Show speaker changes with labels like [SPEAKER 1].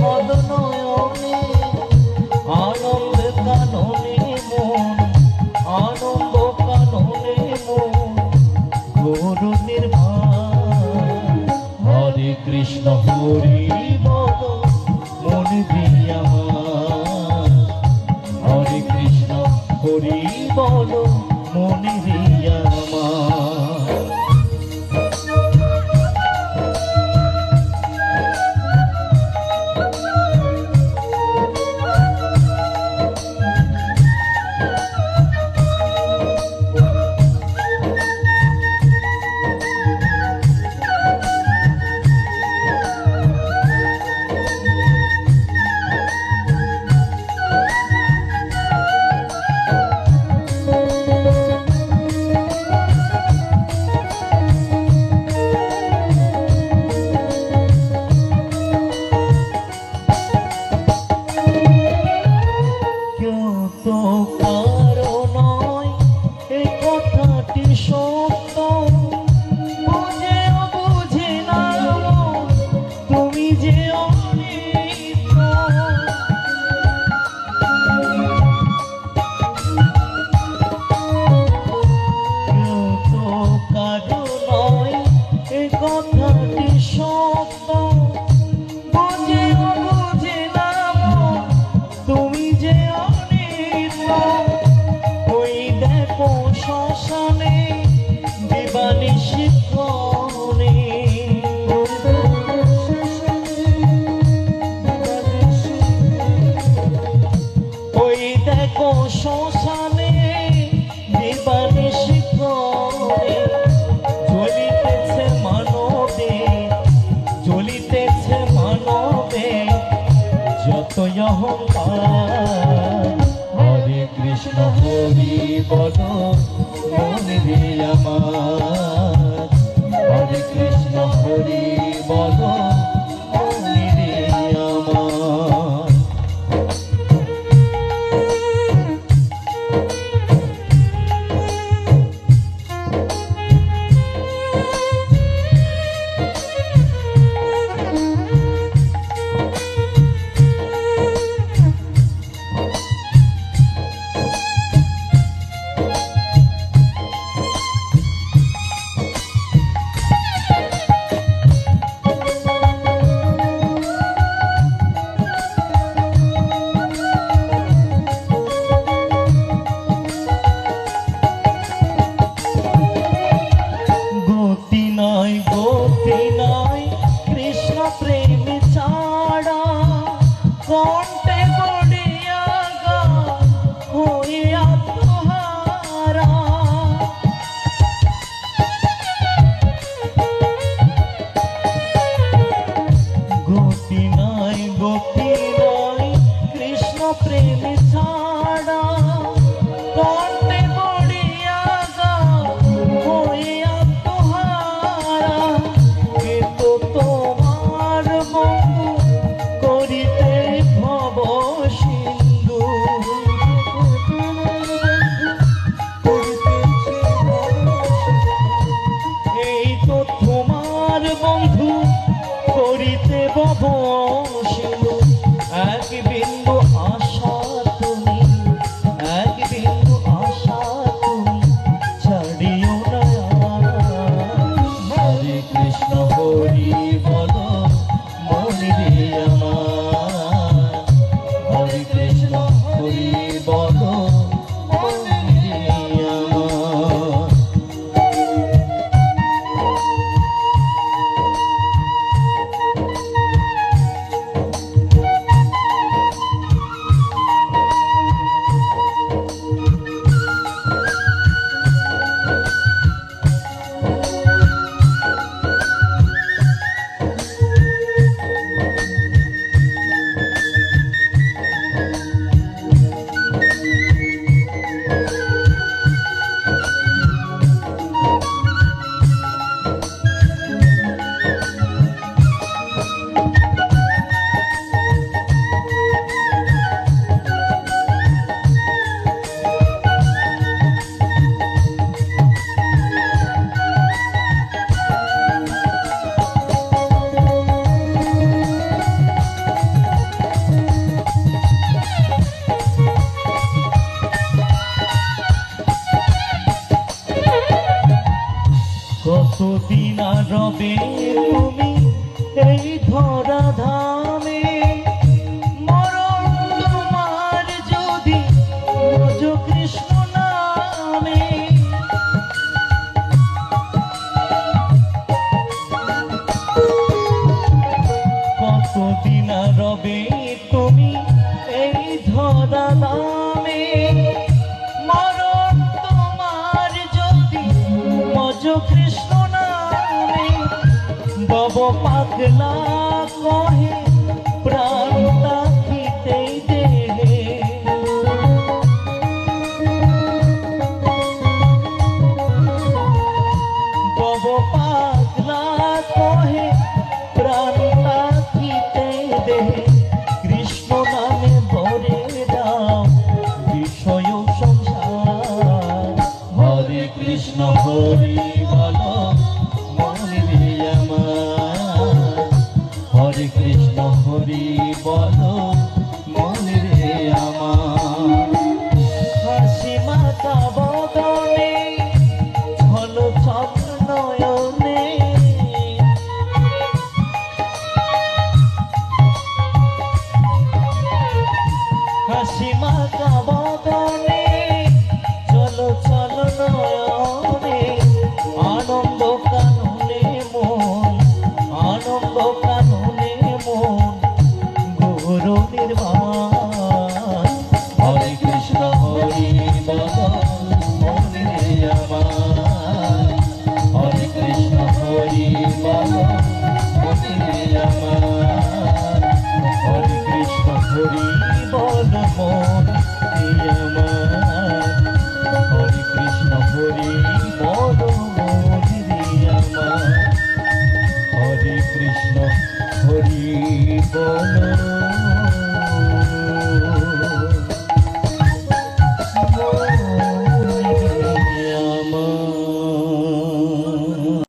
[SPEAKER 1] মদনয়নে আনন্দ কাননে মন, আনন্দ কাননে মন গুরু নির্বাণ। হরে কৃষ্ণ হরি বল মন দিয়া আমার, হরে কৃষ্ণ হরি বল মন দিয়া আমার। তো কারো নয় এই কথাটি সত্য, বুঝেও বুঝে না তুমি যে অনিত্য। তো কারো নয় এই কথাটি সত্য, বুঝেও বুঝে না তুমি যে ওই দেখো শ্মশানে দিবানিশি ক্ষণে, ওই দেখো শ্মশানে দিবানিশি ক্ষণে জ্বলিতেছে মানবে, জ্বলিতেছে মানবে যতই অহংকার। হরে কৃষ্ণ হরি বল মন দিয়ে আমার, হরে কৃষ্ণ হরি বল মন দিয়ে আমার। কতদিন আর রবে তুমি এই ধরা ধামে, মরণ তোমার যদি ভজ কৃষ্ণ নামে। কতদিন আর রবে তুমি এই ধরা ধামে, মরণ তোমার যদি ভজ কৃষ্ণ নামে। বব পাগলা কহে প্রাণ রাখিতেই দেহে, বব পাগলা কহে প্রাণ রাখিতেই দেহে। কৃষ্ণ নামে ধরে দাও বিষয় সংসার, হরে কৃষ্ণ হরি বল মনে রে আমার, হরে কৃষ্ণ হরি বল মনে রে আমার। হাসি মাতা বদনে ঝল চল নয়নে, হাসি মাতা বদনে চল চল নয়নে। আনন্দ কাননে মন, আনন্দ কাননে মন ঘোর নির্বাণ। হরে কৃষ্ণ হরি বল মনে রে আমার, হরে কৃষ্ণ হরি বল মনে রে আমার, হরে কৃষ্ণ হরি বল মনে আমার, হরে কৃষ্ণ হরি বল মনে আমার, হরে কৃষ্ণ হরি বল।